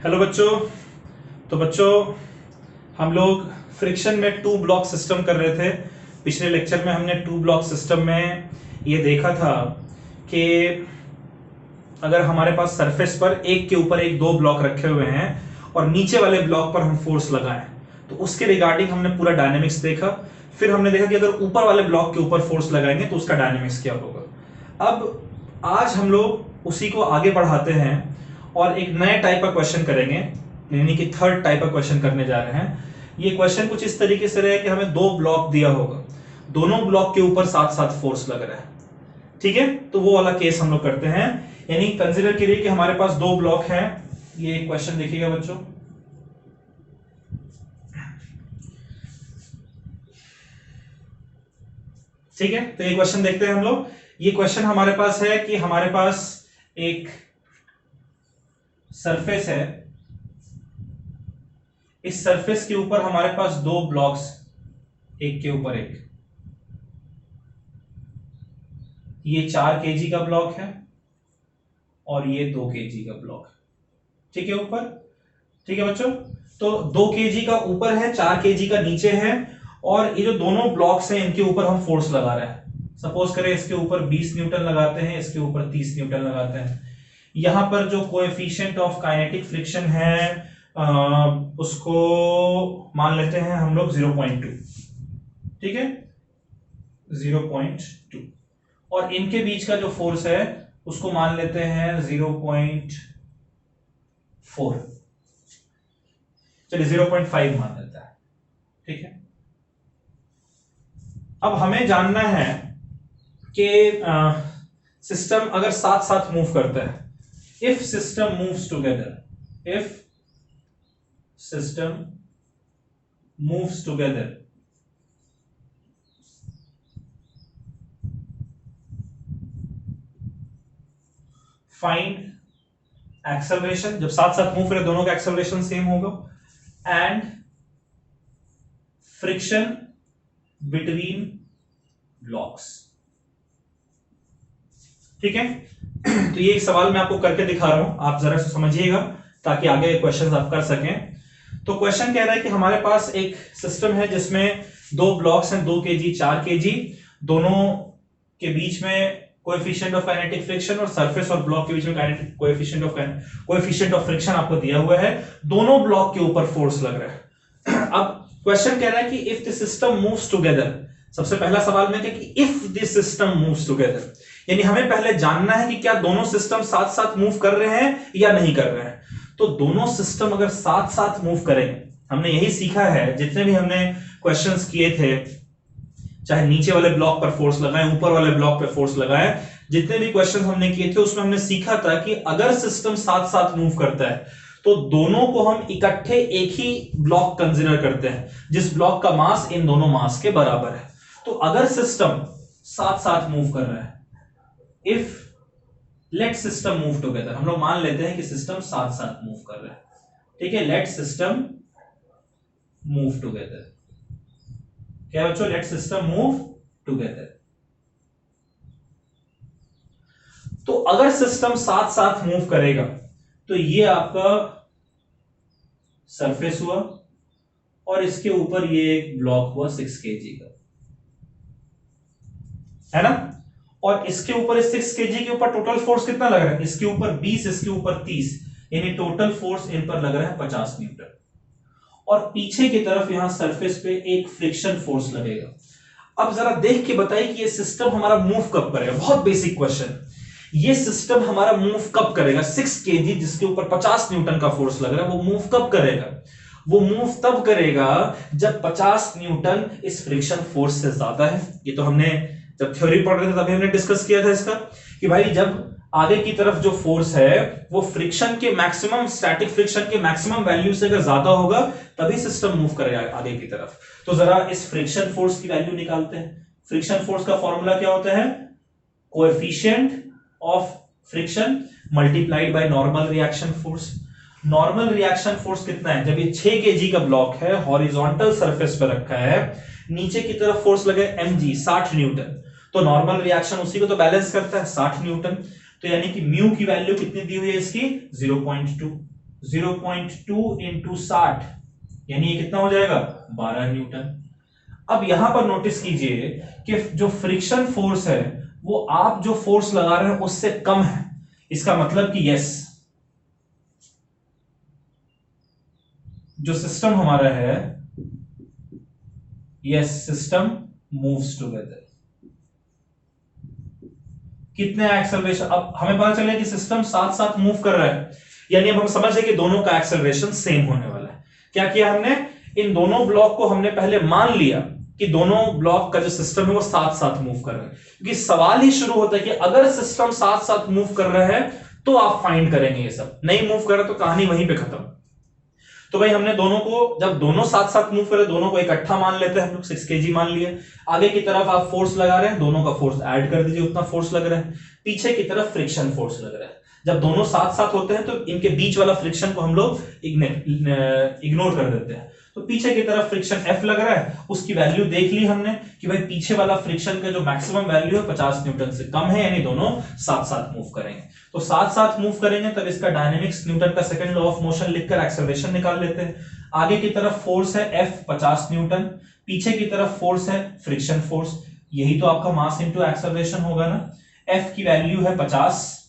Hello बच्चों। तो बच्चों हम लोग फ्रिक्शन में टू ब्लॉक सिस्टम कर रहे थे। पिछले लेक्चर में हमने टू ब्लॉक सिस्टम में ये देखा था कि अगर हमारे पास सरफेस पर एक के ऊपर एक दो ब्लॉक रखे हुए हैं और नीचे वाले ब्लॉक पर हम फोर्स लगाएं तो उसके रिगार्डिंग हमने पूरा डायनेमिक्स देखा। फिर हमने देखा कि अगर ऊपर वाले ब्लॉक के ऊपर फोर्स लगाएंगे तो उसका डायनेमिक्स क्या होगा। अब आज हम लोग उसी को आगे बढ़ाते हैं और एक नए टाइप का क्वेश्चन करेंगे, यानी कि थर्ड टाइप का क्वेश्चन करने जा रहे हैं। ये क्वेश्चन कुछ इस तरीके से रहे कि हमें दो ब्लॉक दिया होगा, दोनों ब्लॉक के ऊपर साथ साथ फोर्स लग रहा है। ठीक है, तो वो वाला केस हम लोग करते हैं। यानी कंसीडर करिए कि हमारे पास दो ब्लॉक हैं। ये क्वेश्चन देखिएगा बच्चों। ठीक है, तो ये क्वेश्चन देखते हैं हम लोग। ये क्वेश्चन हमारे पास है कि हमारे पास एक सरफेस है, इस सरफेस के ऊपर हमारे पास दो ब्लॉक्स एक के ऊपर एक, ये 4 kg का ब्लॉक है और ये 2 kg का ब्लॉक है। ठीक है ऊपर। ठीक है बच्चों, तो 2 kg का ऊपर है, 4 kg का नीचे है और ये जो दोनों ब्लॉक्स हैं इनके ऊपर हम फोर्स लगा रहे हैं। सपोज करें इसके ऊपर 20 न्यूटन लगाते हैं, इसके ऊपर 30 न्यूटन लगाते हैं। यहां पर जो कोएफिशिएंट ऑफ काइनेटिक फ्रिक्शन है उसको मान लेते हैं हम लोग 0.2। ठीक है, 0.2 और इनके बीच का जो फोर्स है उसको मान लेते हैं 0.4। चलिए 0.5 मान लेता है। ठीक है, अब हमें जानना है कि सिस्टम अगर साथ साथ मूव करता है, if system moves together, if system moves together, find acceleration. जब साथ साथ मूव करें दोनों का एक्सेलरेशन सेम होगा। And friction between blocks. ठीक है, तो ये एक सवाल मैं आपको करके दिखा रहा हूं, आप जरा से समझिएगा ताकि आगे क्वेश्चंस आप कर सकें। तो क्वेश्चन कह रहा है कि हमारे पास एक सिस्टम है जिसमें दो ब्लॉक्स हैं, 2 kg 4 kg, दोनों के बीच में कोएफिशिएंट ऑफ काइनेटिक फ्रिक्शन और सरफेस और ब्लॉक के बीच में काइनेटिक कोएफिशिएंट ऑफ फ्रिक्शन आपको दिया हुआ है। दोनों ब्लॉक के ऊपर फोर्स लग रहा है। अब क्वेश्चन कह रहा है कि if the system moves together, सबसे पहला सवाल में कि if the system moves together, यानी हमें पहले जानना है कि क्या दोनों सिस्टम साथ साथ मूव कर रहे हैं या नहीं कर रहे हैं। तो दोनों सिस्टम अगर साथ साथ मूव करेंगे, हमने यही सीखा है जितने भी हमने क्वेश्चंस किए थे, चाहे नीचे वाले ब्लॉक पर फोर्स लगाएं, ऊपर वाले ब्लॉक पर फोर्स लगाएं, जितने भी क्वेश्चंस हमने किए थे उसमें हमने सीखा था कि अगर सिस्टम साथ साथ मूव करता है तो दोनों को हम इकट्ठे एक ही ब्लॉक कंसीडर करते हैं जिस ब्लॉक का मास इन दोनों मास के बराबर है। तो अगर सिस्टम साथ साथ मूव कर रहा है, if late system move together, हम लोग मान लेते हैं कि सिस्टम साथ साथ मूव कर रहा है। ठीक है, लेट सिस्टम मूव टुगेदर। क्या बच्चों, लेट सिस्टम मूव टुगेदर। तो अगर सिस्टम साथ साथ मूव करेगा तो ये आपका सरफेस हुआ और इसके ऊपर ये एक ब्लॉक हुआ 6 kg का, है ना। और इसके ऊपर 6 kg के ऊपर टोटल फोर्स कितना लग रहा है, इसके ऊपर 20, इसके ऊपर 30, यानी टोटल फोर्स इन पर लग रहा है 50 न्यूटन। और पीछे की तरफ यहां सरफेस पे एक फ्रिक्शन फोर्स लगेगा। अब जरा देख के बताइए कि ये सिस्टम हमारा मूव कब करेगा। बहुत बेसिक क्वेश्चन, ये सिस्टम हमारा मूव कब करेगा। 6 kg जिसके ऊपर 50 न्यूटन का फोर्स लग रहा है, वो मूव कब करेगा। वो मूव तब करेगा जब 50 न्यूटन इस फ्रिक्शन फोर्स से ज्यादा है। ये तो हमने जब थ्योरी पढ़ रहे थे तभी हमने डिस्कस किया था इसका, कि भाई जब आगे की तरफ जो फोर्स है वो फ्रिक्शन के मैक्सिमम, स्टैटिक फ्रिक्शन के मैक्सिमम वैल्यू से अगर ज्यादा होगा तभी सिस्टम मूव करेगा आगे की तरफ। तो जरा इस फ्रिक्शन फोर्स की वैल्यू निकालते हैं। फ्रिक्शन फोर्स का फॉर्मूला क्या होता है, coefficient of friction multiplied by normal reaction force. Normal reaction force कितना है, जब ये 6 kg का ब्लॉक है, हॉरिजॉन्टल सरफेस पर रखा है, नीचे की तरफ फोर्स लगे mg 60 न्यूटन, तो नॉर्मल रिएक्शन उसी को तो बैलेंस करता है 60 न्यूटन। तो यानी कि म्यू की वैल्यू कितनी दी हुई है इसकी, 0.2। 0.2 इंटू 60 यानी ये कितना हो जाएगा 12 न्यूटन। अब यहां पर नोटिस कीजिए कि जो फ्रिक्शन फोर्स है वो आप जो फोर्स लगा रहे हैं उससे कम है। इसका मतलब कि यस, जो सिस्टम हमारा है, यस सिस्टम मूव्स टुगेदर। कितने एक्सेलरेशन, अब हमें पता चला कि सिस्टम साथ साथ मूव कर रहा है, यानी अब हम समझ रहे कि दोनों का एक्सेलरेशन सेम होने वाला है। क्या किया हमने, इन दोनों ब्लॉक को हमने पहले मान लिया कि दोनों ब्लॉक का जो सिस्टम है वो साथ साथ मूव कर रहा है, क्योंकि सवाल ही शुरू होता है कि अगर सिस्टम साथ साथ मूव कर रहा है तो आप फाइंड करेंगे, ये सब नहीं मूव कर रहा तो कहानी वहीं पे खत्म। तो भाई हमने दोनों को, जब दोनों साथ साथ मूव कर रहे, दोनों को इकट्ठा मान लेते हैं हम लोग, 6 kg मान लिए। आगे की तरफ आप फोर्स लगा रहे हैं, दोनों का फोर्स ऐड कर दीजिए, उतना फोर्स लग रहा है। पीछे की तरफ फ्रिक्शन फोर्स लग रहा है। जब दोनों साथ साथ होते हैं तो इनके बीच वाला फ्रिक्शन को हम लोग इग्नोर कर देते हैं। तो पीछे की तरफ फ्रिक्शन F लग रहा है, उसकी वैल्यू देख ली हमने कि भाई पीछे वाला फ्रिक्शन का जो मैक्सिमम वैल्यू है 50 न्यूटन से कम है, यानी दोनों साथ साथ मूव करेंगे। तो साथ साथ मूव करेंगे तब इसका डायनेमिक्स, न्यूटन का सेकंड लॉ ऑफ मोशन लिखकर एक्सेलरेशन निकाल लेते हैं। आगे की तरफ फोर्स है F 50 न्यूटन, पीछे की तरफ फोर्स है फ्रिक्शन फोर्स, यही तो आपका मास इनटू एक्सेलरेशन होगा ना। F की वैल्यू है 50,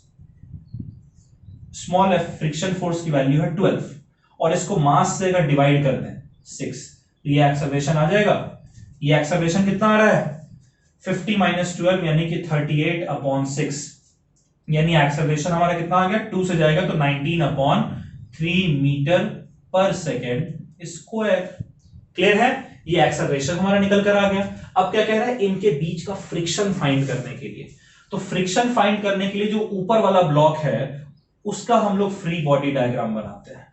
स्मॉल f फ्रिक्शन फोर्स की वैल्यू है 12, और इसको मास से अगर डिवाइड कर दें 6, तो ये एक्सेलरेशन आ जाएगा। ये एक्सेलरेशन कितना आ रहा है 50 माइनस 12 यानी कि 38/6, यानी एक्सेलरेशन हमारा कितना आ गया, 2 से जाएगा तो 19/3 मीटर पर सेकेंड स्क्वायर। क्लियर है, ये एक्सेलरेशन हमारा निकल कर आ गया। अब क्या कह रहा है, इनके बीच का फ्रिक्शन फाइंड करने के लिए, तो फ्रिक्शन फाइंड करने के लिए जो ऊपर वाला ब्लॉक है उसका हम लोग फ्री बॉडी डायग्राम बनाते हैं।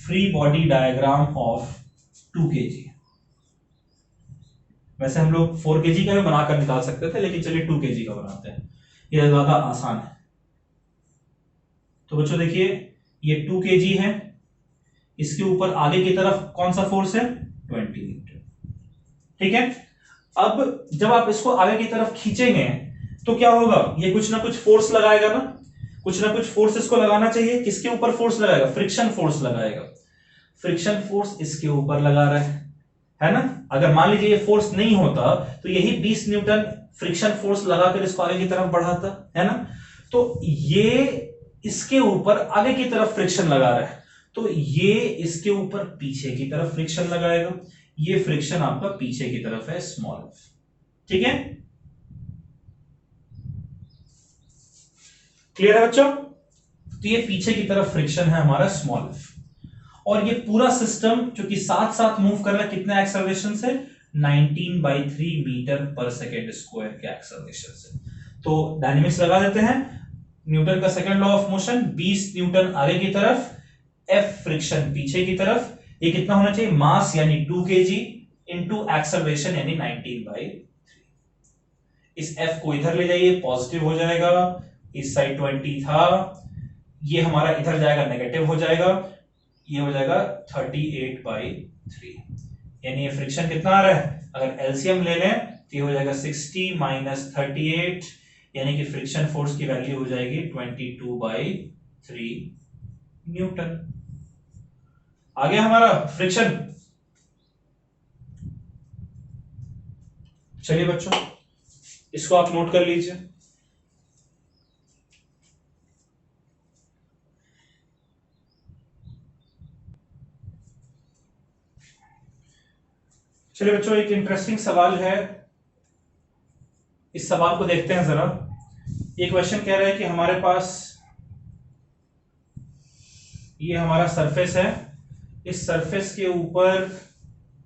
Free body diagram of 2 kg। वैसे हम लोग 4 kg का भी बनाकर निकाल सकते थे, लेकिन चलिए 2 kg का बनाते हैं, यह ज्यादा आसान है। तो बच्चों देखिए ये 2 kg है, इसके ऊपर आगे की तरफ कौन सा फोर्स है 20 न्यूटन। ठीक है, अब जब आप इसको आगे की तरफ खींचेंगे तो क्या होगा, ये कुछ ना कुछ फोर्स लगाएगा ना, कुछ ना कुछ फोर्स इसको लगाना चाहिए। किसके ऊपर फोर्स लगाएगा, फ्रिक्शन फोर्स लगाएगा। फ्रिक्शन फोर्स इसके ऊपर लगा रहा है ना। अगर मान लीजिए ये फोर्स नहीं होता तो यही 20 न्यूटन फ्रिक्शन फोर्स लगाकर इसको आगे की तरफ बढ़ाता, है ना। तो ये इसके ऊपर आगे की तरफ फ्रिक्शन लगा रहा है, तो ये इसके ऊपर पीछे की तरफ फ्रिक्शन लगाएगा। ये फ्रिक्शन आपका पीछे की तरफ है, स्मॉल। ठीक है, क्लियर है बच्चों। तो ये पीछे की तरफ फ्रिक्शन है हमारा स्मॉल, और ये पूरा सिस्टम जो कि साथ साथ मूव कर रहा है कितने एक्सेलरेशन से, 19/3 मीटर पर सेकेंड स्क्वायर के एक्सेलरेशन से। तो डायनेमिक्स लगा देते हैं, न्यूटन का second law of motion, 20 Newton आगे की तरफ, F फ्रिक्शन पीछे की तरफ, ये कितना होना चाहिए, मास यानी 2 kg इंटू एक्सेलरेशन यानी 19/3। इस F को इधर ले जाइए, पॉजिटिव हो जाएगा, इस साइड 20 था, ये हमारा इधर जाएगा नेगेटिव हो जाएगा, ये हो जाएगा 38/3, यानी ये फ्रिक्शन कितना आ रहा है, अगर एलसीएम ले लें तो ये हो जाएगा 60 माइनस 38, यानी कि फ्रिक्शन फोर्स की वैल्यू हो जाएगी 22/3 न्यूटन। आ गया हमारा फ्रिक्शन। चलिए बच्चों इसको आप नोट कर लीजिए। चलिए बच्चों एक इंटरेस्टिंग सवाल है, इस सवाल को देखते हैं जरा। ये क्वेश्चन कह रहा है कि हमारे पास ये हमारा सरफेस है, इस सरफेस के ऊपर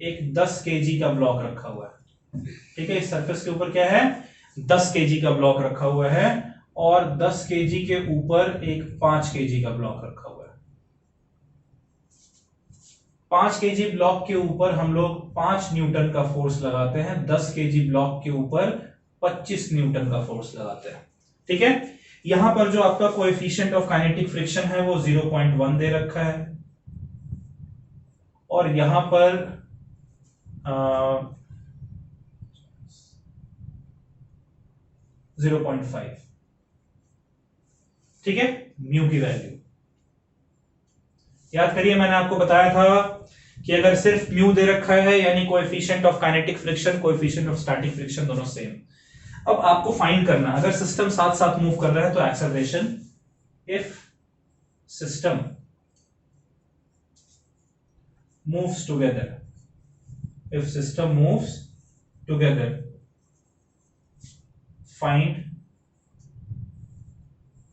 एक 10 kg का ब्लॉक रखा हुआ है। ठीक है, इस सरफेस के ऊपर क्या है, 10 kg का ब्लॉक रखा हुआ है, और 10 kg के ऊपर एक 5 kg का ब्लॉक रखा हुआ है। 5 kg ब्लॉक के ऊपर हम लोग 5 न्यूटन का फोर्स लगाते हैं, 10 kg ब्लॉक के ऊपर 25 न्यूटन का फोर्स लगाते हैं। ठीक है, यहां पर जो आपका कोएफिशिएंट ऑफ काइनेटिक फ्रिक्शन है वो 0.1 दे रखा है, और यहां पर 0.5। ठीक है, म्यू की वैल्यू। याद करिए मैंने आपको बताया था कि अगर सिर्फ म्यू दे रखा है यानी coefficient of kinetic friction, coefficient of static friction दोनों सेम। अब आपको फाइंड करना अगर सिस्टम साथ साथ मूव कर रहा है तो acceleration, if system moves together, if system moves together, find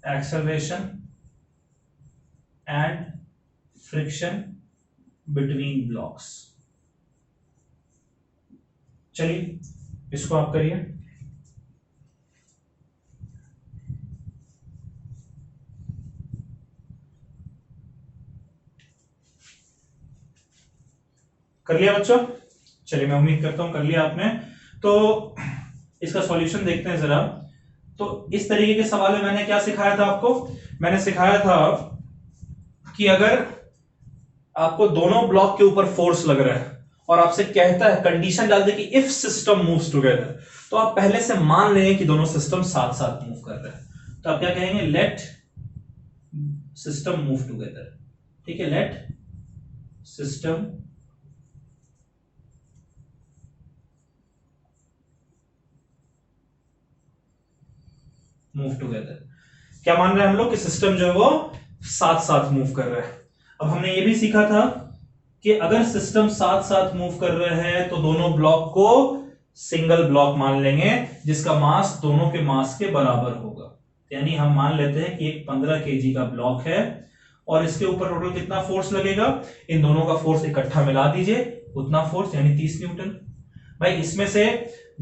acceleration and friction between blocks। चलिए इसको आप करिए। कर लिया बच्चों? चलिए मैं उम्मीद करता हूं कर लिया आपने। तो इसका सॉल्यूशन देखते हैं जरा। तो इस तरीके के सवाल में मैंने क्या सिखाया था आपको? मैंने सिखाया था कि अगर आपको दोनों ब्लॉक के ऊपर फोर्स लग रहा है और आपसे कहता है, कंडीशन डाल दे कि इफ सिस्टम मूव्स टुगेदर, तो आप पहले से मान लेंगे कि दोनों सिस्टम साथ साथ मूव कर रहे हैं। तो आप क्या कहेंगे? Let system move together. ठीक है, लेट सिस्टम मूव टुगेदर। क्या मान रहे हैं हम लोग कि सिस्टम जो है वो साथ साथ मूव कर रहा है। अब हमने ये भी सीखा था कि अगर सिस्टम साथ साथ मूव कर रहे हैं तो दोनों ब्लॉक को सिंगल ब्लॉक मान लेंगे जिसका मास दोनों के मास के बराबर होगा। यानी हम मान लेते हैं कि एक 15 केजी का ब्लॉक है और इसके ऊपर टोटल कितना फोर्स लगेगा? इन दोनों का फोर्स इकट्ठा मिला दीजिए, उतना फोर्स यानी 30 न्यूटन। भाई इसमें से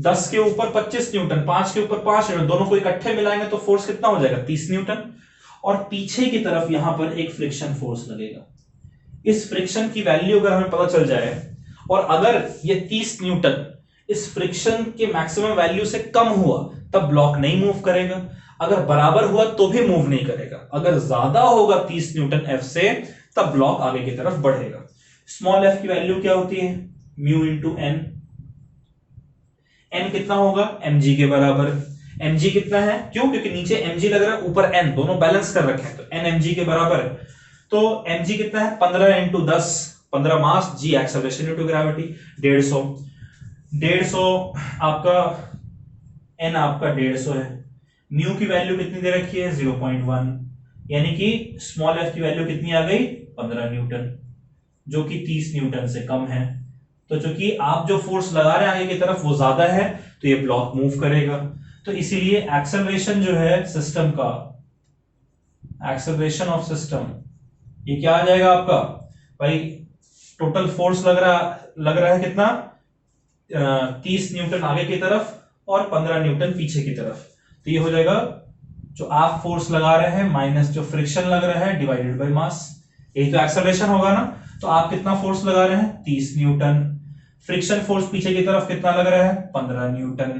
10 के ऊपर 25 न्यूटन, 5 के ऊपर 5 न्यूटन, दोनों को इकट्ठे मिलाएंगे तो फोर्स कितना हो जाएगा? 30 न्यूटन। और पीछे की तरफ यहां पर एक फ्रिक्शन फोर्स लगेगा। इस फ्रिक्शन की वैल्यू अगर हमें पता चल जाए और अगर ये 30 न्यूटन इस फ्रिक्शन के मैक्सिमम वैल्यू से कम हुआ तब ब्लॉक नहीं मूव करेगा, अगर बराबर हुआ तो भी मूव नहीं करेगा, अगर ज्यादा होगा 30 न्यूटन एफ से तब ब्लॉक आगे की तरफ बढ़ेगा। स्मॉल एफ की वैल्यू क्या होती है? Mu into N. एन कितना होगा? mg के बराबर। mg कितना है? क्यों? क्योंकि नीचे mg लग रहा है, ऊपर n, दोनों बैलेंस कर रखे हैं तो n mg के बराबर है। तो mg कितना है? 15 इंटू 10, 15 मास, g एक्सेलरेशन इंटू ग्रेविटी 150 आपका n आपका 150 है। म्यू की वैल्यू कितनी दे रखी है? 0.1, यानी कि स्मॉल f की वैल्यू कितनी आ गई? 15 न्यूटन, जो कि 30 न्यूटन से कम है। तो चूंकि आप जो फोर्स लगा रहे हैं आगे की तरफ वो ज्यादा है तो ये ब्लॉक मूव करेगा। तो इसीलिए एक्सेलरेशन जो है सिस्टम का, एक्सेलरेशन ऑफ सिस्टम, ये क्या आ जाएगा आपका? भाई टोटल फोर्स लग रहा है कितना? 30 न्यूटन आगे की तरफ और 15 न्यूटन पीछे की तरफ। तो ये हो जाएगा जो आप फोर्स लगा रहे हैं माइनस जो फ्रिक्शन लग रहा है डिवाइडेड बाय मास। यही तो एक्सेलरेशन होगा ना। तो आप कितना फोर्स लगा रहे हैं? 30 न्यूटन। फ्रिक्शन फोर्स पीछे की तरफ कितना लग रहा है? 15 न्यूटन,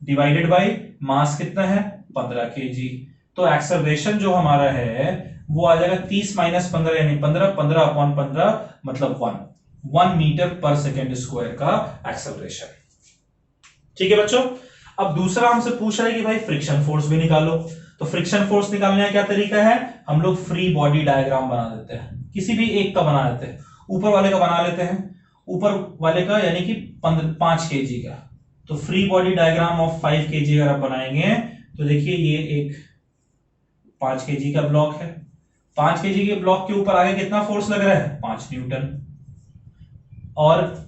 डिवाइडेड बाय मास कितना है? 15 केजी। तो एक्सेलरेशन जो हमारा है वो आ जाएगा 30 माइनस 15 यानी 15, 15 अपॉन 15 मतलब 1 मीटर पर सेकेंड स्क्वायर का एक्सेलरेशन। ठीक है बच्चों। अब दूसरा हमसे पूछ रहा है कि भाई फ्रिक्शन फोर्स भी निकालो। तो फ्रिक्शन फोर्स निकालने का क्या तरीका है? हम लोग फ्री बॉडी डायग्राम बना देते हैं, किसी भी एक का बना लेते हैं। ऊपर वाले का बना लेते हैं, ऊपर वाले का यानी कि 5 केजी का। तो free body diagram of 5 KG अगर आप बनाएंगे तो देखिए ये एक 5 केजी का ब्लॉक है। 5 केजी के ब्लॉक के ऊपर आगे कितना फोर्स लग रहा है? 5 न्यूटन। और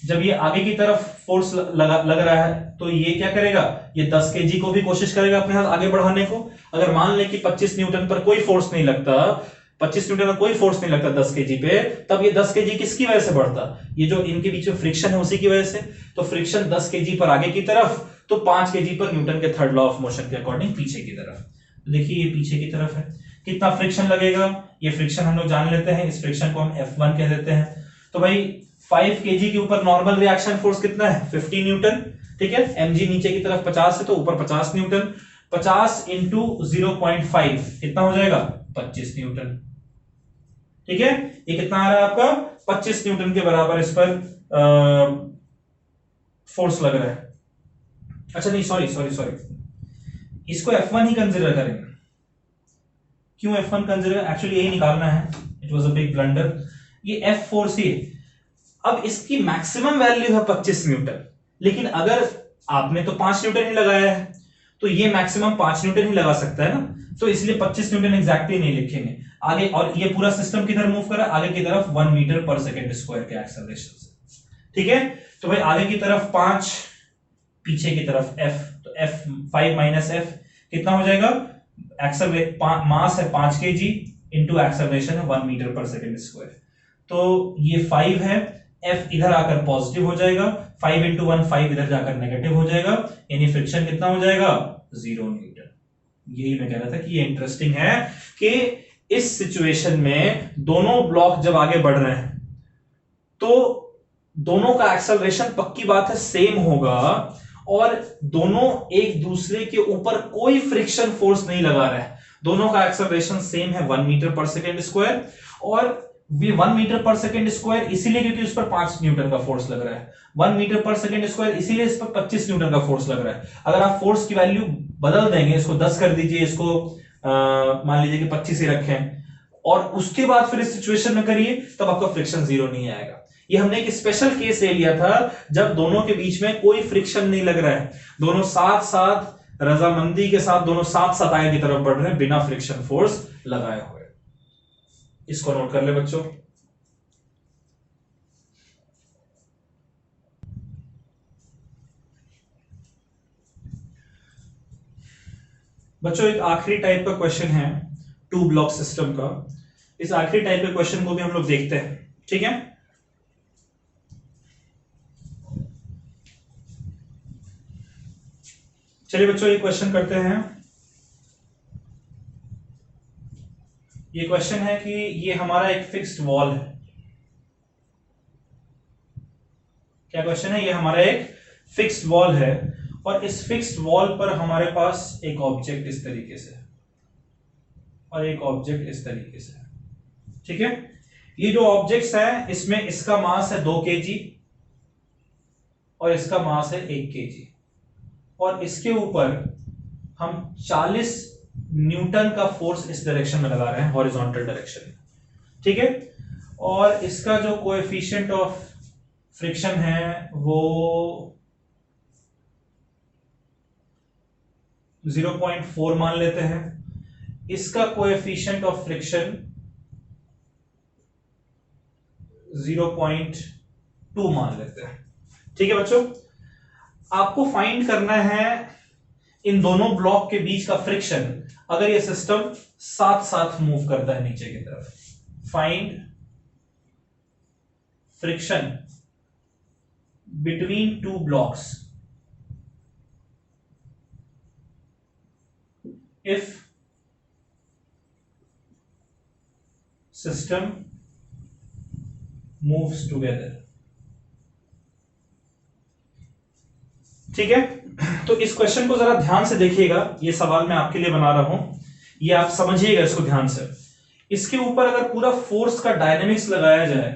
जब ये आगे की तरफ फोर्स लग रहा है तो ये क्या करेगा? ये 10 केजी को भी कोशिश करेगा अपने साथ आगे बढ़ाने को। अगर मान ले कि 25 न्यूटन पर कोई फोर्स नहीं लगता, 25 न्यूटन पर कोई फोर्स नहीं लगता 10 केजी पे, तब ये 10 केजी किसकी वजह से बढ़ता? ये जो इनके बीच में फ्रिक्शन है उसी की वजह से। तो फ्रिक्शन 10 केजी पर आगे की तरफ, तो 5 केजी पर न्यूटन के थर्ड लॉ ऑफ मोशन के अकॉर्डिंग पीछे की तरफ। तो देखिए ये पीछे की तरफ है, कितना फ्रिक्शन लगेगा? ये फ्रिक्शन हम लोग जान लेते हैं, इस फ्रिक्शन को हम F1 कह देते हैं। तो भाई 5 केजी के ऊपर नॉर्मल रिएक्शन फोर्स कितना है? 50 न्यूटन। ठीक है, mg नीचे की तरफ 50 है तो ऊपर 50 न्यूटन। 50 इंटू 0.5 कितना हो जाएगा? 25 न्यूटन। ठीक है, ये कितना आ रहा है आपका? 25 न्यूटन के बराबर इस पर फोर्स लग रहा है। अच्छा नहीं, सॉरी, इसको F1 ही कंसिडर करेंगे। क्यों F1 कंसिडर? एक्चुअली यही निकालना है, it was a big blunder. ये एफ फोर्स ही, अब इसकी मैक्सिमम वैल्यू है 25 न्यूटन, लेकिन अगर आपने तो 5 न्यूटन ही लगाया है तो ये मैक्सिमम 5 न्यूटन ही लगा सकता है ना, तो इसलिए 25 न्यूटन एग्जैक्टली नहीं लिखेंगे आगे। और ये पूरा सिस्टम किधर मूव कर रहा है, आगे की तरफ 1 मीटर पर सेकेंड स्क्वायर के एक्सेलरेशन से, ठीक है। तो भाई आगे की तरफ 5, पीछे की तरफ f, तो f 5 माइनस f कितना हो जाएगा, मास है 5 kg इंटू एक्सेलरेशन है 1 मीटर पर सेकेंड स्क्वायर, तो ये 5 है, f इधर आकर पॉजिटिव हो जाएगा, 5 इंटू 1 5 इधर जाकर नेगेटिव हो जाएगा, यानी फ्रिक्शन कितना हो जाएगा 0 न्यूटन। यही मैं कह रहा था कि ये इंटरेस्टिंग है कि इस सिचुएशन में दोनों ब्लॉक जब आगे बढ़ रहे हैं तो दोनों का एक्सेलरेशन पक्की बात है सेम होगा, और दोनों एक दूसरे के ऊपर कोई फ्रिक्शन फोर्स नहीं लगा रहे हैं, दोनों का एक्सेलरेशन सेम है 1 मीटर पर सेकेंड स्क्वायर, और 1 मीटर पर सेकेंड स्क्वायर इसीलिए क्योंकि उस पर 5 न्यूटन का फोर्स लग रहा है, 1 मीटर पर सेकेंड स्क्वायर इसीलिए इस पर 25 न्यूटन का फोर्स लग रहा है। अगर आप फोर्स की वैल्यू बदल देंगे, इसको 10 कर दीजिए, इसको मान लीजिए कि 25 ही रखें, और उसके बाद फिर इस सिचुएशन में करिए, तब आपका फ्रिक्शन 0 नहीं आएगा। ये हमने एक स्पेशल केस ले लिया था जब दोनों के बीच में कोई फ्रिक्शन नहीं लग रहा है, दोनों साथ साथ रजामंदी के साथ दोनों साथ साथ आगे की तरफ बढ़ रहे हैं बिना फ्रिक्शन फोर्स लगाए हुए। इसको नोट कर ले बच्चों। बच्चों एक आखिरी टाइप का क्वेश्चन है 2 ब्लॉक सिस्टम का, इस आखिरी टाइप के क्वेश्चन को भी हम लोग देखते हैं, ठीक है। चलिए बच्चों ये क्वेश्चन करते हैं। ये क्वेश्चन है कि ये हमारा एक फिक्स्ड वॉल है। क्या क्वेश्चन है, ये हमारा एक फिक्स्ड वॉल है, और इस फिक्स्ड वॉल पर हमारे पास एक ऑब्जेक्ट इस तरीके से और एक ऑब्जेक्ट इस तरीके से, ठीक है। ये जो ऑब्जेक्ट्स हैं इसमें इसका मास है 2 kg और इसका मास है 1 kg, और इसके ऊपर हम 40 न्यूटन का फोर्स इस डायरेक्शन में लगा रहे हैं, हॉरिजॉन्टल डायरेक्शन में, ठीक है। और इसका जो कोएफिशिएंट ऑफ फ्रिक्शन है वो 0.4 मान लेते हैं, इसका कोएफिशिएंट ऑफ फ्रिक्शन 0.2 मान लेते हैं, ठीक है बच्चों। आपको फाइंड करना है इन दोनों ब्लॉक के बीच का फ्रिक्शन अगर ये सिस्टम साथ साथ मूव करता है नीचे की तरफ। Find friction between 2 blocks if system moves together, ठीक है। तो इस क्वेश्चन को जरा ध्यान से देखिएगा, ये सवाल मैं आपके लिए बना रहा हूं, ये आप समझिएगा इसको ध्यान से। इसके ऊपर अगर पूरा फोर्स का डायनेमिक्स लगाया जाए,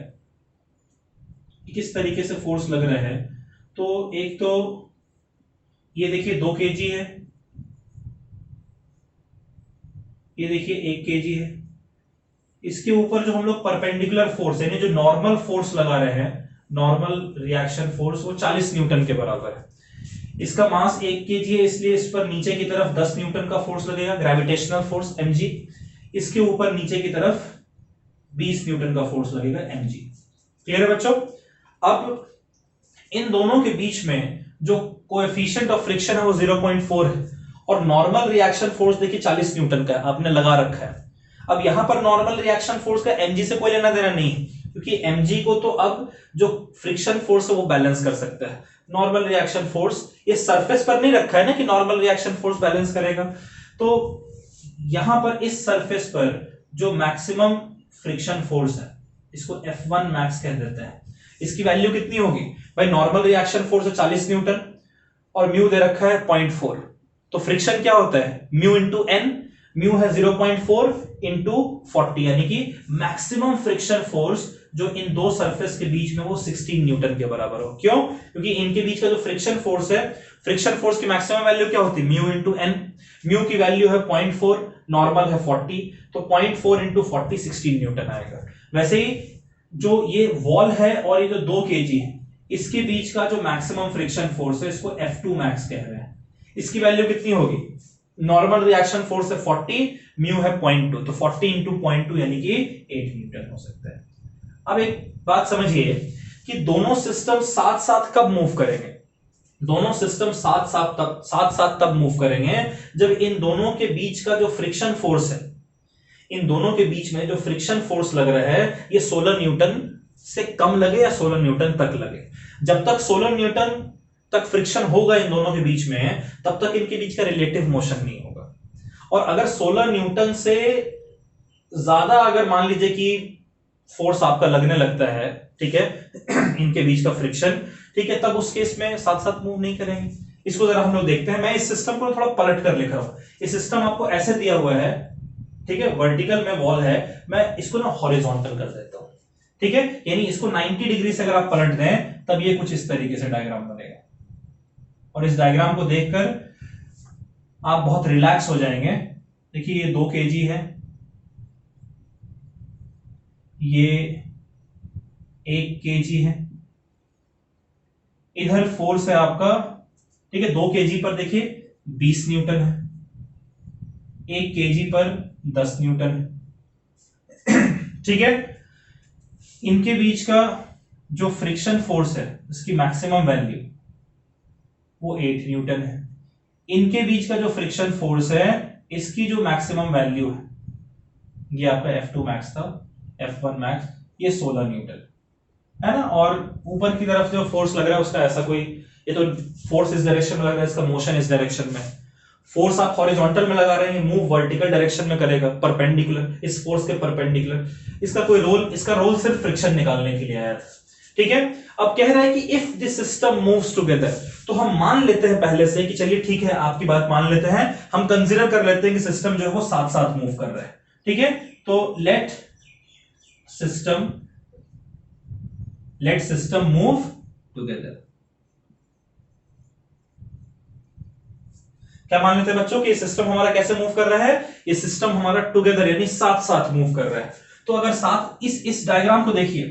किस तरीके से फोर्स लग रहा है, तो एक तो ये देखिए 2 kg है, ये देखिए 1 kg है, इसके ऊपर जो हम लोग परपेंडिकुलर फोर्स यानी जो नॉर्मल फोर्स लगा रहे हैं, नॉर्मल रिएक्शन फोर्स, वो 40 न्यूटन के बराबर है। इसका मास 1 kg है, इसलिए इस पर नीचे की तरफ 10 न्यूटन का फोर्स लगेगा, ग्रेविटेशनल फोर्स mg। इसके ऊपर नीचे की तरफ 20 न्यूटन का फोर्स लगेगा mg। क्लियर है बच्चों। अब इन दोनों के बीच में जो कोएफिशिएंट ऑफ फ्रिक्शन है वो 0.4 है, और नॉर्मल रिएक्शन फोर्स देखिए 40 न्यूटन का आपने लगा रखा है। अब यहां पर नॉर्मल रिएक्शन फोर्स का mg से कोई लेना देना नहीं है, क्योंकि mg को तो अब जो फ्रिक्शन फोर्स है वो बैलेंस कर सकता है। नॉर्मल रिएक्शन फोर्स ये सरफेस पर नहीं रखा है ना कि नॉर्मल रिएक्शन फोर्स बैलेंस करेगा, तो यहां पर इस सरफेस पर जो मैक्सिमम फ्रिक्शन फोर्स है इसको F1 मैक्स कह देते हैं। इसकी वैल्यू कितनी होगी भाई, नॉर्मल रिएक्शन फोर्स है 40 न्यूटन और म्यू दे रखा है 0.4, तो फ्रिक्शन क्या होता है म्यू इंटू एन, म्यू है 0.4 इंटू 40, यानी कि मैक्सिमम फ्रिक्शन फोर्स जो इन दो सरफेस के बीच में वो 16 न्यूटन के बराबर हो। क्यों? क्योंकि इनके बीच का जो फ्रिक्शन फोर्स है, फ्रिक्शन फोर्स की मैक्सिमम वैल्यू क्या होती है म्यू इंटू एन, म्यू की वैल्यू है 0.4, नॉर्मल है 40, तो 0.4 इंटू 40 16 न्यूटन आएगा। वैसे ही जो ये वॉल है और ये जो 2 kg है, इसके बीच का जो मैक्सिमम फ्रिक्शन फोर्स है इसको F2 मैक्स कह रहे हैं। इसकी वैल्यू कितनी होगी? नॉर्मल रिएक्शन फोर्स है 40, म्यू है 0.2, तो 40 इंटू 0.2 यानी कि 8 न्यूटन हो सकता है। अब एक बात समझिए कि दोनों सिस्टम साथ साथ कब मूव करेंगे? दोनों सिस्टम साथ साथ तब मूव करेंगे जब इन दोनों के बीच का जो फ्रिक्शन फोर्स है, इन दोनों के बीच में जो फ्रिक्शन फोर्स लग रहा है ये 16 न्यूटन से कम लगे या 16 न्यूटन तक लगे। जब तक 16 न्यूटन तक फ्रिक्शन होगा इन दोनों के बीच में, तब तक इनके बीच का रिलेटिव मोशन नहीं होगा। और अगर 16 न्यूटन से ज्यादा अगर मान लीजिए कि फोर्स आपका लगने लगता है, ठीक है, इनके बीच का फ्रिक्शन, ठीक है, तब उस केस में साथ साथ मूव नहीं करेंगे। इसको जरा हम लोग देखते हैं। मैं इस सिस्टम को थोड़ा पलट कर लिख रहा हूं। ये सिस्टम आपको ऐसे दिया हुआ है, ठीक है, वर्टिकल में वॉल है, मैं इसको ना हॉरिजॉन्टल कर देता हूं, ठीक है, यानी इसको 90 डिग्री से अगर आप पलट दें तब ये कुछ इस तरीके से डायग्राम बनेगा। और इस डायग्राम को देखकर आप बहुत रिलैक्स हो जाएंगे। देखिए ये 2 kg है, ये 1 kg है, इधर फोर्स है आपका, ठीक है, 2 kg पर देखिए 20 न्यूटन है, 1 kg पर 10 न्यूटन है, ठीक है। इनके बीच का जो फ्रिक्शन फोर्स है इसकी मैक्सिमम वैल्यू वो 8 न्यूटन है। इनके बीच का जो फ्रिक्शन फोर्स है इसकी जो मैक्सिमम वैल्यू है, ये आपका F2 मैक्स था, F1 मैक्स, ये 16 न्यूटन है ना। और ऊपर की तरफ जो फोर्स लग रहा है उसका ऐसा कोई, ये तो फोर्स इस डायरेक्शन में लग रहा है, इसका मोशन इस डायरेक्शन में। फोर्स आप हॉरिजॉन्टल में लगा रहे हैं, मूव वर्टिकल डायरेक्शन में करेगा, परपेंडिकुलर, इस फोर्स के परपेंडिकुलर। इसका कोई रोल, इसका रोल सिर्फ फ्रिक्शन निकालने के लिए आया था, ठीक है। अब कह रहा है कि if this system moves together, तो हम मान लेते हैं पहले से कि चलिए ठीक है, आपकी बात मान लेते हैं, हम कंसीडर कर लेते हैं कि सिस्टम जो है वो साथ साथ मूव कर रहा है, ठीक है। तो लेट सिस्टम मूव टुगेदर। क्या मान लेते हैं बच्चों कि सिस्टम हमारा कैसे मूव कर रहा है? ये सिस्टम हमारा टुगेदर यानी साथ साथ मूव कर रहा है। तो अगर साथ, इस डायग्राम को देखिए,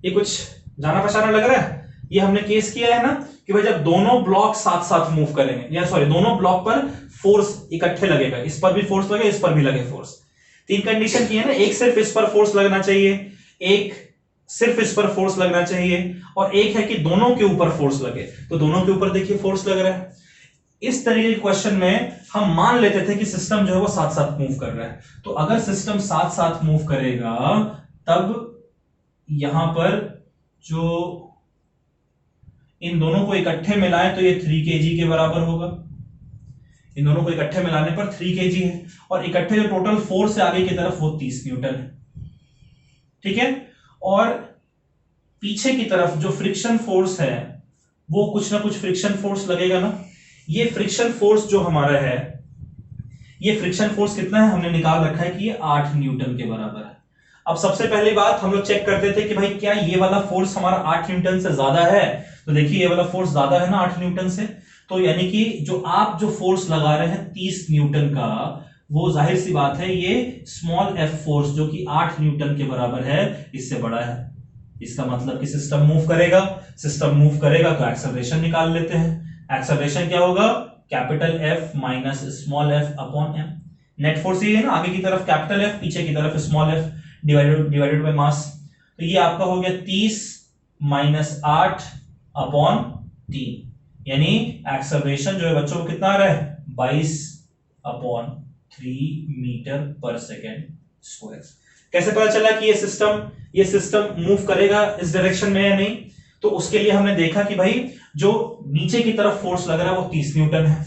ये कुछ जाना पहचाना लग रहा है। ये हमने केस किया है ना कि भाई जब दोनों ब्लॉक साथ साथ मूव करेंगे, या सॉरी दोनों ब्लॉक पर फोर्स इकट्ठे लगेगा, इस पर भी फोर्स लगे, इस पर भी लगे फोर्स। 3 कंडीशन की है ना, एक सिर्फ इस पर फोर्स लगना चाहिए, एक सिर्फ इस पर फोर्स लगना चाहिए, और एक है कि दोनों के ऊपर फोर्स लगे। तो दोनों के ऊपर देखिए फोर्स लग रहा है। इस तरीके के क्वेश्चन में हम मान लेते थे कि सिस्टम जो है वो साथ साथ मूव कर रहा है। तो अगर सिस्टम साथ साथ मूव करेगा तब यहां पर जो इन दोनों को इकट्ठे मिलाएं तो ये 3 kg के बराबर होगा। इन दोनों को इकट्ठे मिलाने पर 3 kg है, और इकट्ठे जो टोटल फोर्स है आगे की तरफ वो 30 न्यूटन है, ठीक है। और पीछे की तरफ जो फ्रिक्शन फोर्स है वो कुछ ना कुछ फ्रिक्शन फोर्स लगेगा ना। ये फ्रिक्शन फोर्स जो हमारा है, ये फ्रिक्शन फोर्स कितना है हमने निकाल रखा है कि ये 8 न्यूटन के बराबर है। अब सबसे पहली बात हम लोग चेक करते थे कि भाई क्या ये वाला फोर्स हमारा 8 न्यूटन से ज्यादा है। तो देखिए ये वाला फोर्स ज्यादा है ना 8 न्यूटन से, तो यानी कि जो आप जो फोर्स लगा रहे हैं 30 न्यूटन का, वो जाहिर सी बात है ये स्मॉल f फोर्स जो कि 8 न्यूटन के बराबर है इससे बड़ा है। इसका मतलब कि सिस्टम मूव करेगा, सिस्टम मूव करेगा तो एक्सेलरेशन निकाल लेते हैं। एक्सेलरेशन क्या होगा? Capital F minus small f upon m। Net force ये है ना, आगे की तरफ कैपिटल F, पीछे की तरफ small f divided by mass. तो ये आपका हो गया 30 माइनस 8 अपॉन 3, यानी एक्सेलरेशन जो है बच्चों को कितना आ रहा है? 22 अपॉन 3 मीटर पर सेकेंड स्क्वायर। कैसे पता चला कि ये सिस्टम मूव करेगा इस डायरेक्शन में या नहीं? तो उसके लिए हमने देखा कि भाई जो नीचे की तरफ फोर्स लग रहा है वो 30 न्यूटन है,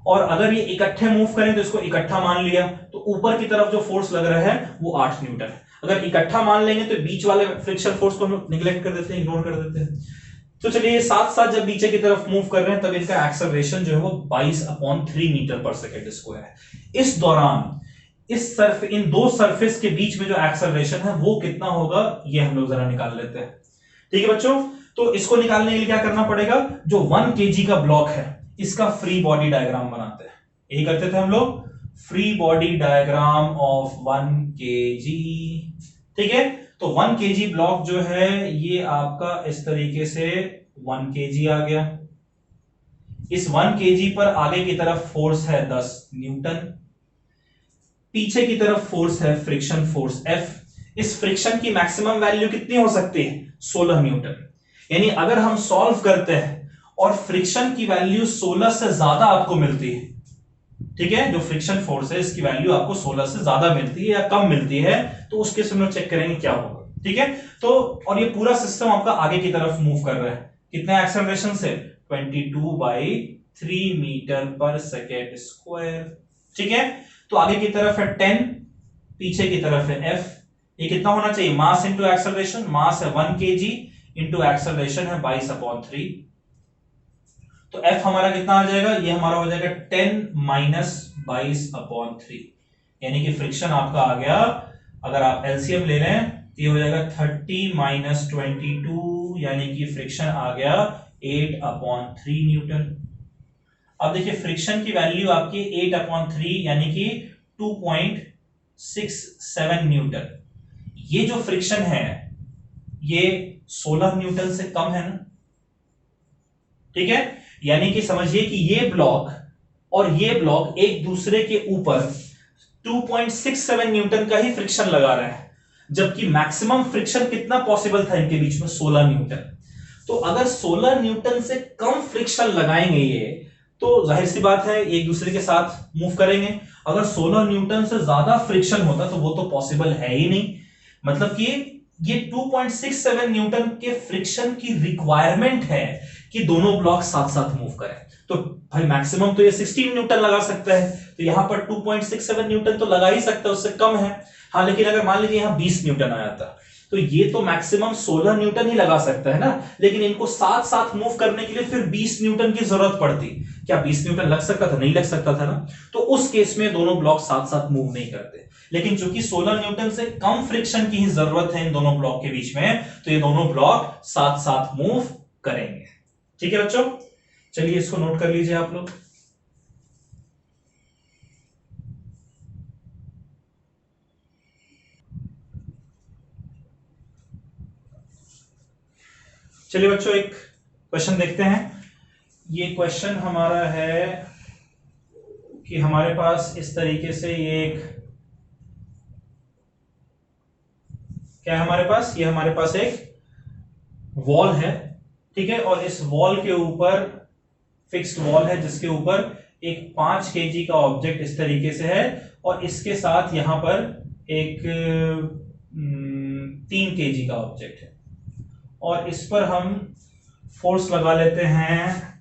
और अगर ये इकट्ठे मूव करें तो इसको इकट्ठा मान लिया, तो ऊपर की तरफ जो फोर्स लग रहा है वो 8 न्यूटन है। अगर इकट्ठा मान लेंगे तो बीच वाले फ्रिक्शन फोर्स को हम निगलेक्ट कर देते हैं, इग्नोर कर देते हैं। तो चलिए साथ साथ जब नीचे की तरफ मूव कर रहे हैं तब इनका एक्सेलरेशन जो है वो 22 अपॉन 3 मीटर पर सेकेंड स्क्वायर है। इस दौरान इन दो सरफेस के बीच में जो एक्सेलरेशन है वो कितना होगा ये हम लोग जरा निकाल लेते हैं। ठीक है बच्चों, तो इसको निकालने के लिए क्या करना पड़ेगा? जो 1 kg का ब्लॉक है इसका फ्री बॉडी डायग्राम बनाते हैं। यही करते थे हम लोग, free body diagram of 1 kg। ठीक है, तो 1 kg ब्लॉक जो है ये आपका इस तरीके से 1 kg आ गया। इस 1 kg पर आगे की तरफ फोर्स है 10 न्यूटन, पीछे की तरफ फोर्स है फ्रिक्शन फोर्स F। इस फ्रिक्शन की मैक्सिमम वैल्यू कितनी हो सकती है? 16 न्यूटन। यानी अगर हम सॉल्व करते हैं और फ्रिक्शन की वैल्यू 16 से ज्यादा आपको मिलती है, ठीक है, जो फ्रिक्शन फोर्स है इसकी वैल्यू आपको 16 से ज्यादा मिलती है या कम मिलती है, तो उस केस में चेक करेंगे क्या होगा। ठीक है, तो और ये पूरा सिस्टम आपका आगे की तरफ मूव कर रहा है, कितने एक्सेलरेशन से? 22/3 मीटर पर सेकेंड स्क्वायर। ठीक है, तो आगे की तरफ है 10, पीछे की तरफ है F। ये कितना होना चाहिए? मास इंटू एक्सेलरेशन, मास है 1 kg इंटू एक्सेलरेशन है 22/3। तो F हमारा कितना आ जाएगा? ये हमारा हो जाएगा 10 माइनस 22/3, यानी कि फ्रिक्शन आपका आ गया, अगर आप एलसीएम ले लें तो ये हो जाएगा 30 माइनस 22, यानी कि फ्रिक्शन आ गया 8/3 न्यूटन। अब देखिए फ्रिक्शन की वैल्यू आपकी 8/3 यानी कि 2.67 न्यूटन। ये जो फ्रिक्शन है ये 16 न्यूटन से कम है ना। ठीक है, यानी कि समझिए कि ये ब्लॉक और ये ब्लॉक एक दूसरे के ऊपर 2.67 न्यूटन का ही फ्रिक्शन लगा रहे हैं, जबकि मैक्सिमम फ्रिक्शन कितना पॉसिबल था इनके बीच में? 16 न्यूटन। तो अगर 16 न्यूटन से कम फ्रिक्शन लगाएंगे ये, तो जाहिर सी बात है एक दूसरे के साथ मूव करेंगे। अगर 16 न्यूटन से ज्यादा फ्रिक्शन होता तो वो तो पॉसिबल है ही नहीं। मतलब कि ये 2.67 न्यूटन के फ्रिक्शन की रिक्वायरमेंट है कि दोनों ब्लॉक साथ साथ मूव करें। तो भाई मैक्सिमम तो ये 16 न्यूटन लगा सकता है, तो यहां पर 2.67 न्यूटन तो लगा ही सकता है, उससे कम है। हाँ, लेकिन अगर मान लीजिए यहां 20 न्यूटन आया था, तो ये तो मैक्सिमम 16 न्यूटन ही लगा सकता है ना, लेकिन इनको साथ साथ मूव करने के लिए फिर 20 न्यूटन की जरूरत पड़ती। क्या 20 न्यूटन लग सकता था? नहीं लग सकता था ना। तो उस केस में दोनों ब्लॉक साथ साथ मूव नहीं करते। लेकिन चूंकि 16 न्यूटन से कम फ्रिक्शन की ही जरूरत है इन दोनों ब्लॉक के बीच में, तो ये दोनों ब्लॉक साथ साथ मूव करेंगे। ठीक है बच्चों, चलिए इसको नोट कर लीजिए आप लोग। चलिए बच्चों एक क्वेश्चन देखते हैं। ये क्वेश्चन हमारा है कि हमारे पास इस तरीके से ये एक क्या है हमारे पास? ये हमारे पास एक वॉल है, ठीक है, और इस वॉल के ऊपर फिक्स्ड वॉल है जिसके ऊपर एक 5 kg का ऑब्जेक्ट इस तरीके से है, और इसके साथ यहां पर एक 3 kg का ऑब्जेक्ट है, और इस पर हम फोर्स लगा लेते हैं।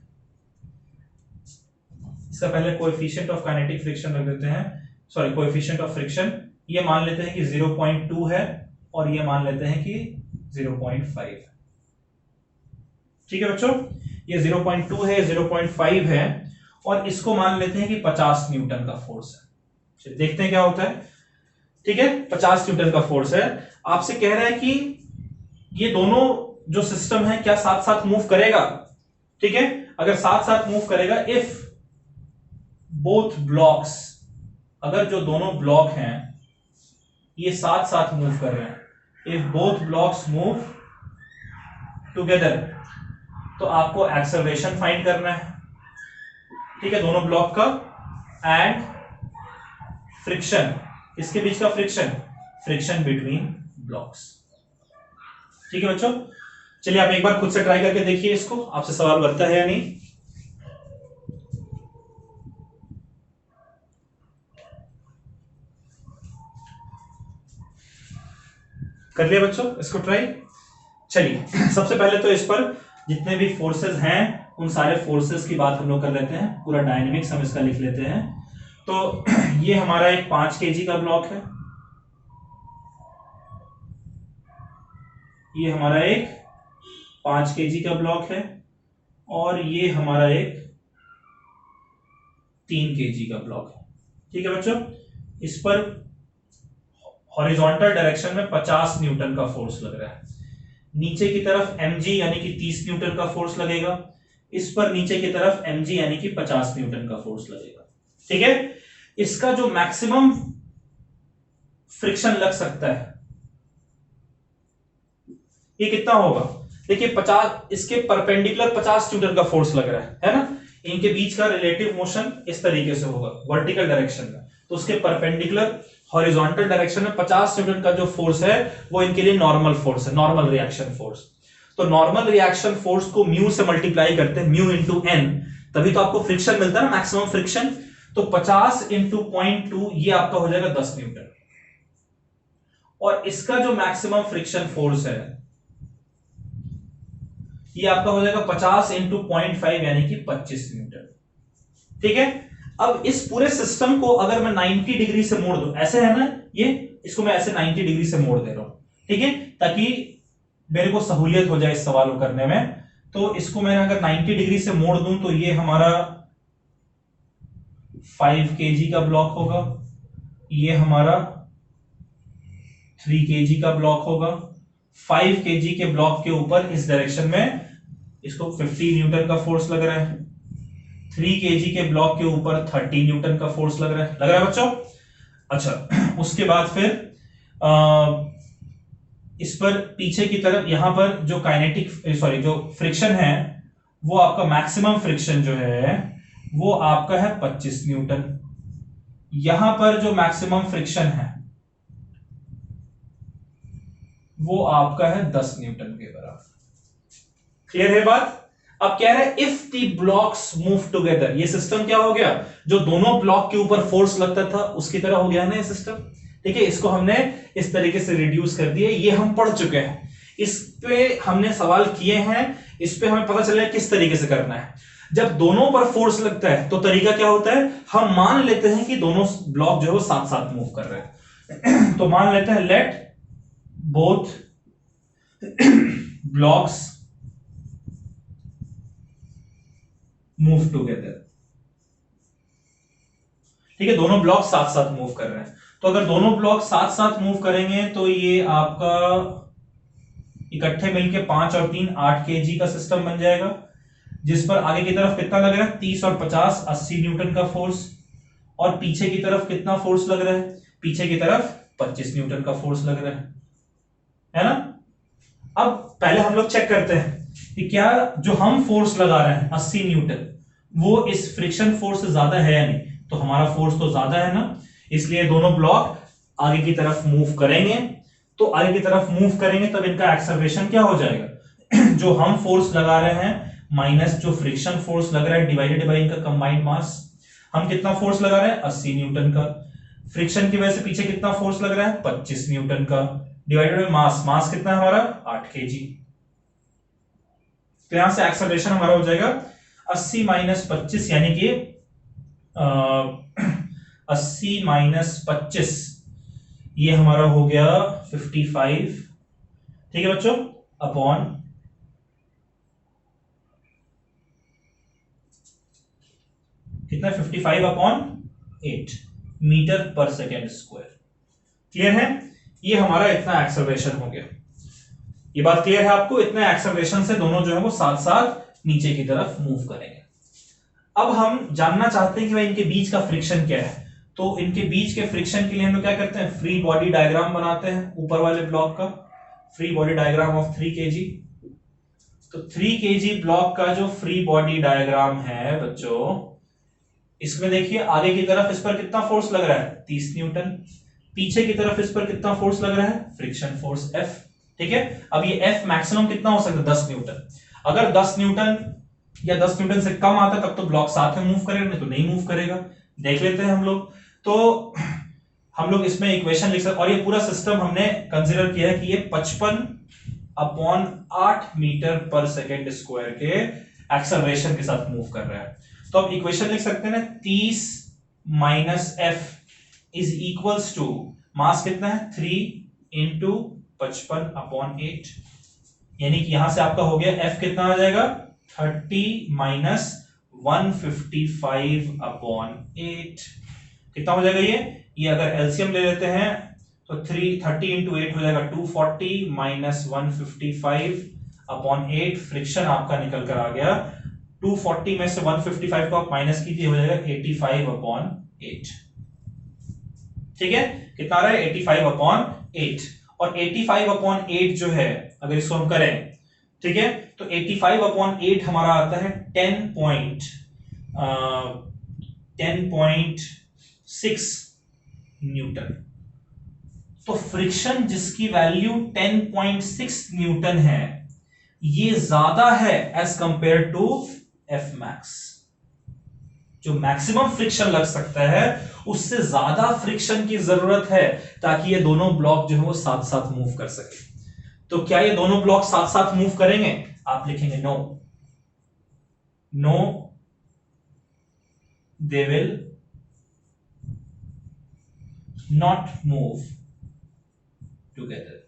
इसका पहले कोएफिशिएंट ऑफ काइनेटिक फ्रिक्शन रख देते हैं, सॉरी कोएफिशिएंट ऑफ फ्रिक्शन। ये मान लेते हैं कि 0.2 है, और ये मान लेते हैं कि 0.5 है। ठीक है बच्चों, ये 0.2 है, 0.5 है, और इसको मान लेते हैं कि 50 न्यूटन का फोर्स है। चलिए देखते हैं क्या होता है। ठीक है, 50 न्यूटन का फोर्स है। आपसे कह रहा है कि ये दोनों जो सिस्टम है क्या साथ साथ मूव करेगा। ठीक है, अगर साथ साथ मूव करेगा, इफ बोथ ब्लॉक्स, अगर जो दोनों ब्लॉक हैं ये साथ साथ मूव कर रहे हैं, if both blocks move together, तो आपको एक्सेलरेशन फाइंड करना है। ठीक है, दोनों ब्लॉक का, एंड फ्रिक्शन, इसके बीच का फ्रिक्शन, फ्रिक्शन बिटवीन ब्लॉक्स। ठीक है बच्चों, चलिए आप एक बार खुद से ट्राई करके देखिए इसको, आपसे सवाल बनता है या नहीं। कर लिया बच्चों इसको ट्राई। चलिए सबसे पहले तो इस पर जितने भी फोर्सेस हैं उन सारे फोर्सेस की बात हम लोग कर लेते हैं, पूरा डायनेमिक्स हम इसका लिख लेते हैं। तो ये हमारा एक 5 kg का ब्लॉक है, ये हमारा एक 5 kg का ब्लॉक है, और ये हमारा एक 3 kg का ब्लॉक है। ठीक है बच्चों, इस पर हॉरिजॉन्टल डायरेक्शन में 50 न्यूटन का फोर्स लग रहा है, नीचे की तरफ mg यानी कि 30 न्यूटन का फोर्स लगेगा, इस पर नीचे की तरफ mg यानी कि 50 न्यूटन का फोर्स लगेगा। ठीक है, इसका जो मैक्सिमम फ्रिक्शन लग सकता है ये कितना होगा? देखिए 50, इसके परपेंडिकुलर 50 न्यूटन का फोर्स लग रहा है ना। इनके बीच का रिलेटिव मोशन इस तरीके से होगा वर्टिकल डायरेक्शन में, तो उसके परपेंडिकुलर हॉरिजॉन्टल डायरेक्शन में 50 न्यूटन का जो फोर्स है वो इनके लिए नॉर्मल फोर्स है, नॉर्मल रिएक्शन फोर्स। तो नॉर्मल रिएक्शन फोर्स को म्यू से मल्टीप्लाई करते हैं, म्यू इंटू एन, तभी तो आपको फ्रिक्शन मिलता है ना, मैक्सिमम फ्रिक्शन। तो 50 इंटू 0.2 ये आपका हो जाएगा 10 न्यूटन, और इसका जो मैक्सिमम फ्रिक्शन फोर्स है ये आपका हो जाएगा 50 इंटू 0.5 यानी कि 25 न्यूटन। ठीक है, अब इस पूरे सिस्टम को अगर मैं 90 डिग्री से मोड़ दूं, ऐसे है ना ये, इसको मैं ऐसे 90 डिग्री से मोड़ दे रहा हूं, ठीक है, ताकि मेरे को सहूलियत हो जाए इस सवाल को करने में। तो इसको मैं अगर 90 डिग्री से मोड़ दूं तो ये हमारा 5 kg का ब्लॉक होगा, ये हमारा 3 kg का ब्लॉक होगा। 5 kg के ब्लॉक के ऊपर इस डायरेक्शन में इसको 50 न्यूटन का फोर्स लग रहा है। 3 kg के ब्लॉक के ऊपर 30 न्यूटन का फोर्स लग रहा है बच्चों। अच्छा, उसके बाद फिर इस पर पीछे की तरफ यहां पर जो जो फ्रिक्शन है वो आपका मैक्सिमम फ्रिक्शन जो है वो आपका है 25 न्यूटन। यहां पर जो मैक्सिमम फ्रिक्शन है वो आपका है 10 न्यूटन के बराबर। क्लियर है बात? अब कह रहे हैं if the blocks move together, ये सिस्टम क्या हो गया, जो दोनों ब्लॉक के ऊपर फोर्स लगता था उसकी तरह हो गया ना ये सिस्टम। ठीक है, इसको हमने इस तरीके से रिड्यूस कर दिया, ये हम पढ़ चुके हैं, इस पे हमने सवाल किए हैं, इस पे हमें पता चला है किस तरीके से करना है। जब दोनों पर फोर्स लगता है तो तरीका क्या होता है, हम मान लेते हैं कि दोनों ब्लॉक जो है वो साथ साथ मूव कर रहे हैं। तो मान लेते हैं let both blocks move together. ठीक है, दोनों ब्लॉक साथ साथ मूव कर रहे हैं, तो अगर दोनों ब्लॉक साथ साथ मूव करेंगे तो ये आपका इकट्ठे मिलके 5 और 3 8 kg का सिस्टम बन जाएगा, जिस पर आगे की तरफ कितना लग रहा है 30 और 50 80 न्यूटन का फोर्स, और पीछे की तरफ कितना फोर्स लग रहा है, पीछे की तरफ 25 न्यूटन का फोर्स लग रहा है ना। अब पहले हम लोग चेक करते हैं कि क्या जो हम फोर्स लगा रहे हैं 80 न्यूटन वो इस फ्रिक्शन फोर्स से ज्यादा है या नहीं। तो हमारा फोर्स तो ज्यादा है ना, इसलिए दोनों ब्लॉक आगे की तरफ मूव करेंगे। तो आगे की तरफ मूव करेंगे तब इनका एक्सेलरेशन क्या हो जाएगा जो हम फोर्स लगा रहे हैं माइनस जो फ्रिक्शन फोर्स लग रहा है डिवाइडेड बाय इनका कंबाइंड मास। हम कितना फोर्स लगा रहे हैं 80 न्यूटन का, फ्रिक्शन की वजह से पीछे कितना फोर्स लग रहा है 25 न्यूटन का, डिवाइडेड बाय मास, मास कितना है हमारा 8 kg। तो यहां से एक्सेलरेशन हमारा हो जाएगा 80 माइनस 25 यानी कि 80 माइनस 25 ये हमारा हो गया 55। ठीक है बच्चों, अपॉन कितना 55 अपॉन 8 मीटर पर सेकेंड स्क्वायर। क्लियर है, ये हमारा इतना एक्सेलरेशन हो गया। ये बात क्लियर है आपको, इतने एक्सेलरेशन से दोनों जो है वो साथ साथ नीचे की तरफ मूव करेंगे। अब हम जानना चाहते हैं कि भाई इनके बीच का फ्रिक्शन क्या है। तो इनके बीच के फ्रिक्शन के लिए हम लोग क्या करते हैं, फ्री बॉडी डायग्राम बनाते हैं ऊपर वाले ब्लॉक का, free body diagram of 3 kg। तो 3 kg ब्लॉक का जो फ्री बॉडी डायग्राम है बच्चों, इसमें देखिए आगे की तरफ इस पर कितना फोर्स लग रहा है 30 न्यूटन, पीछे की तरफ इस पर कितना फोर्स लग रहा है फ्रिक्शन फोर्स F। ठीक है, अब ये F मैक्सिमम कितना हो सकता है 10 न्यूटन। अगर 10 न्यूटन या 10 न्यूटन से कम आता है तब तो ब्लॉक साथ में मूव करेगा, नहीं तो नहीं मूव करेगा। देख लेते हैं हम लोग। तो हम लोग इसमें इक्वेशन लिख सकते, और ये पूरा सिस्टम हमने कंसीडर किया है कि ये 55 अपॉन 8 मीटर पर सेकेंड स्क्वायर के एक्सेलरेशन के साथ मूव कर रहा है। तो अब इक्वेशन लिख सकते हैं ना, 30 minus F is equals to mass कितना है 3 इंटू 55 अपॉन 8, यानी कि यहां से आपका हो गया एफ कितना आ जाएगा 30 माइनस 155 अपॉन 8। कितना हो जाएगा ये अगर एलसीएम ले लेते हैं तो 30 इंटू 8 हो जाएगा 240 माइनस 155 अपॉन 8। फ्रिक्शन आपका निकल कर आ गया 240 में से 155 को आप माइनस कीजिए, हो जाएगा 85 अपॉन 8। ठीक है, कितना आ रहा है 85/8, और 85/8 जो है अगर इसको हम करें, ठीक है, तो 85/8 हमारा आता है 10.6 न्यूटन। तो फ्रिक्शन जिसकी वैल्यू 10.6 न्यूटन है, ये ज्यादा है as compared to F max. जो मैक्सिमम फ्रिक्शन लग सकता है उससे ज्यादा फ्रिक्शन की जरूरत है ताकि ये दोनों ब्लॉक जो है वो साथ साथ मूव कर सके। तो क्या ये दोनों ब्लॉक साथ साथ मूव करेंगे? आप लिखेंगे no, no they will not move together.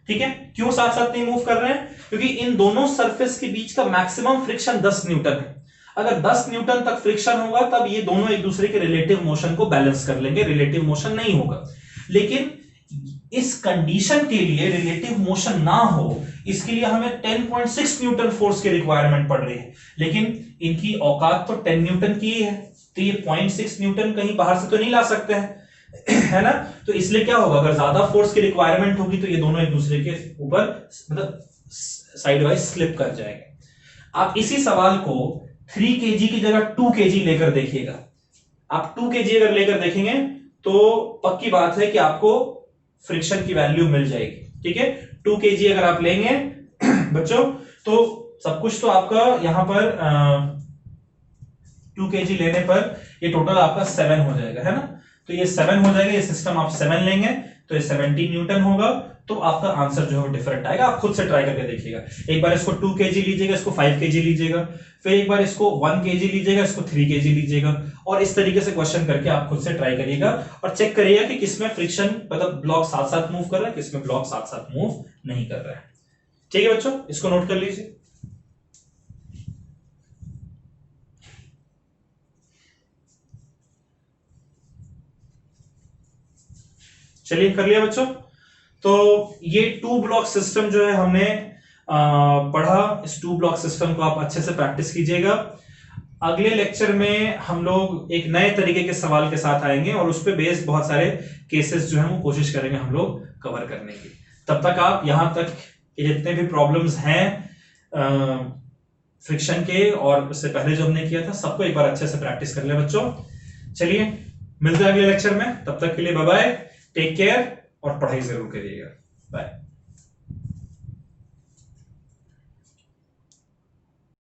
ठीक है, क्यों साथ साथ नहीं मूव कर रहे हैं? क्योंकि इन दोनों सरफेस के बीच का मैक्सिमम फ्रिक्शन 10 न्यूटन है। अगर 10 न्यूटन तक फ्रिक्शन होगा तब ये दोनों एक दूसरे के रिलेटिव मोशन को बैलेंस कर लेंगे, रिलेटिव मोशन नहीं होगा। लेकिन इस कंडीशन के लिए रिलेटिव मोशन ना हो, इसके लिए हमें 10.6 न्यूटन फोर्स की रिक्वायरमेंट पड़ रही है, लेकिन इनकी औकात तो 10 न्यूटन की है, तो ये 0.6 न्यूटन कहीं बाहर से तो नहीं ला सकते हैं, है ना। तो इसलिए क्या होगा, अगर ज्यादा फोर्स की रिक्वायरमेंट होगी तो ये दोनों एक दूसरे के ऊपर मतलब साइड वाइज स्लिप कर जाएंगे। आप इसी सवाल को 3 kg की जगह 2 kg लेकर देखिएगा। आप 2 kg अगर लेकर देखेंगे तो पक्की बात है कि आपको फ्रिक्शन की वैल्यू मिल जाएगी। ठीक है, 2 kg अगर आप लेंगे बच्चों तो सब कुछ तो आपका यहां पर 2 kg लेने पर ये टोटल आपका 7 हो जाएगा, है ना। तो ये 7 हो जाएगा, ये सिस्टम आप 7 लेंगे तो ये 70 न्यूटन होगा। तो आपका आंसर जो है वो डिफरेंट आएगा। आप खुद से ट्राई करके देखिएगा। एक बार इसको 2 kg लीजिएगा, इसको 5 kg लीजिएगा, फिर एक बार इसको 1 kg लीजिएगा, इसको 3 kg लीजिएगा, और इस तरीके से क्वेश्चन करके आप खुद से ट्राई करिएगा और चेक करिएगा कि किसमें फ्रिक्शन मतलब ब्लॉक साथ साथ मूव कर रहा है, किसमें ब्लॉक साथ साथ मूव नहीं कर रहा है। ठीक है बच्चों, इसको नोट कर लीजिए। चलिए कर लिया बच्चों। तो ये 2 ब्लॉक सिस्टम जो है हमने पढ़ा। इस 2 ब्लॉक सिस्टम को आप अच्छे से प्रैक्टिस कीजिएगा। अगले लेक्चर में हम लोग एक नए तरीके के सवाल के साथ आएंगे और उस पे बेस्ड बहुत सारे केसेस जो है वो कोशिश करेंगे हम लोग कवर करने की। तब तक आप यहां तक जितने भी प्रॉब्लम्स हैं फ्रिक्शन के और उससे पहले जो हमने किया था सबको एक बार अच्छे से प्रैक्टिस कर ले बच्चों। चलिए मिलते हैं अगले लेक्चर में, तब तक के लिए बाय बाय, टेक केयर और पढ़ाई जरूर करिएगा। बाय।